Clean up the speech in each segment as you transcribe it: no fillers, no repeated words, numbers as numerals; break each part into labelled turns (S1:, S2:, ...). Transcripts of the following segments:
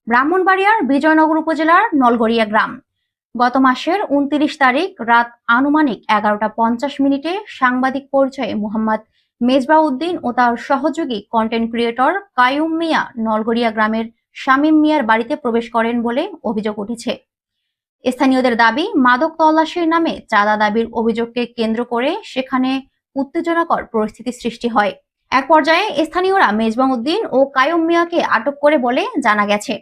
S1: ব্রাহ্মণবাড়িয়ার বিজয়নগর উপজেলার নলগড়িয়া গ্রাম। গত মাসের ২৯ তারিখ রাত আনুমানিক ১১টা ৫০ মিনিটে সাংবাদিক পরিচয়ে মোহাম্মদ মেজবাউদ্দিন ও তার সহযোগী কন্টেন্ট ক্রিয়েটর কাইয়ুম মিয়া নলগড়িয়া গ্রামের শামীম মিয়ার বাড়িতে প্রবেশ করেন বলে অভিযোগ উঠেছে। স্থানীয়দের দাবি, মাদক তল্লাশির নামে চাঁদা দাবির অভিযোগকে কেন্দ্র করে সেখানে উত্তেজনাকর পরিস্থিতি সৃষ্টি হয়। এক পর্যায়ে স্থানীয়রা মেজবাউদ্দিন ও কাইয়ুম মিয়াকে আটক করে বলে জানা গেছে।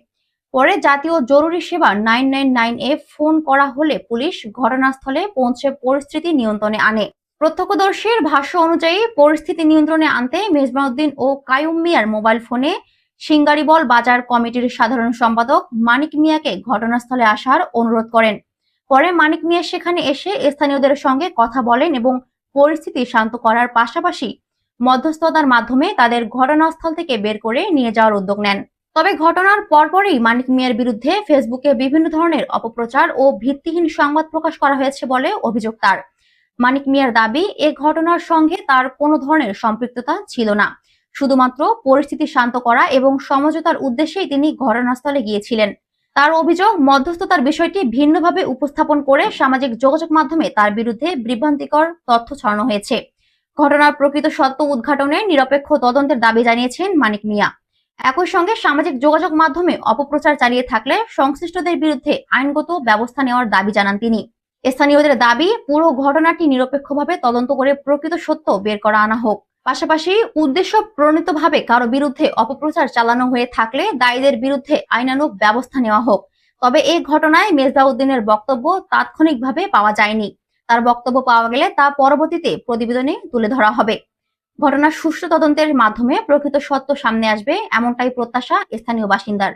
S1: পরে জাতীয় জরুরি সেবা 999 ফোন করা হলে পুলিশ ঘটনাস্থলে পৌঁছে পরিস্থিতি নিয়ন্ত্রণে আনে। প্রত্যক্ষদর্শীর ভাষ্য অনুযায়ী পরিস্থিতি নিয়ন্ত্রণে আনতে মেজবাউদ্দিন ও কাইয়ুম মিয়ার মোবাইল ফোনে সিঙ্গারিবল বাজার কমিটির সাধারণ সম্পাদক মানিক মিয়াকে ঘটনাস্থলে আসার অনুরোধ করেন। পরে মানিক মিয়া সেখানে এসে স্থানীয়দের সঙ্গে কথা বলেন এবং পরিস্থিতি শান্ত করার পাশাপাশি মধ্যস্থতার মাধ্যমে তাদের ঘটনাস্থল থেকে বের করে নিয়ে যাওয়ার উদ্যোগ নেন। তবে ঘটনার পরপরই মানিক মিয়ার বিরুদ্ধে ফেসবুকে বিভিন্ন ধরনের অপপ্রচার ও ভিত্তিহীন সংবাদ প্রকাশ করা হয়েছে বলে অভিযোগ তার। মানিক মিয়ার দাবি, এ ঘটনার সঙ্গে তার কোনো ধরনের সম্পৃক্ততা ছিল না। শুধুমাত্র পরিস্থিতি শান্ত করা এবং সমঝোতার উদ্দেশ্যেই তিনি ঘটনাস্থলে গিয়েছিলেন। তার অভিযোগ, মধ্যস্থতার বিষয়টি ভিন্নভাবে উপস্থাপন করে সামাজিক যোগাযোগ মাধ্যমে তার বিরুদ্ধে বিভ্রান্তিকর তথ্য ছড়ানো হয়েছে। ঘটনার প্রকৃত সত্য উদ্ঘাটনে নিরপেক্ষ তদন্তের দাবি জানিয়েছেন মানিক মিয়া। একই সঙ্গে সামাজিক যোগাযোগ মাধ্যমে অপপ্রচার চালিয়ে থাকলে সংশ্লিষ্টদের বিরুদ্ধে আইনগত ব্যবস্থা নেওয়ার দাবি জানান তিনি। স্থানীয়দের দাবি, পুরো ঘটনাটি নিরপেক্ষভাবে তদন্ত করে প্রকৃত সত্য বের করা আনা হোক। পাশাপাশি উদ্দেশ্য প্রণীতভাবে কারো বিরুদ্ধে অপপ্রচার চালানো হয়ে থাকলে দায়ীদের বিরুদ্ধে আইনানুগ ব্যবস্থা নেওয়া হোক। তবে এই ঘটনায় মেজবাউদ্দিনের বক্তব্য তাৎক্ষণিকভাবে পাওয়া যায়নি। তার বক্তব্য পাওয়া গেলে তা পরবর্তীতে প্রতিবেদনে তুলে ধরা হবে। ঘটনার সুষ্ঠু তদন্তের মাধ্যমে প্রকৃত সত্য সামনে আসবে, এমনটাই প্রত্যাশা স্থানীয় বাসিন্দার।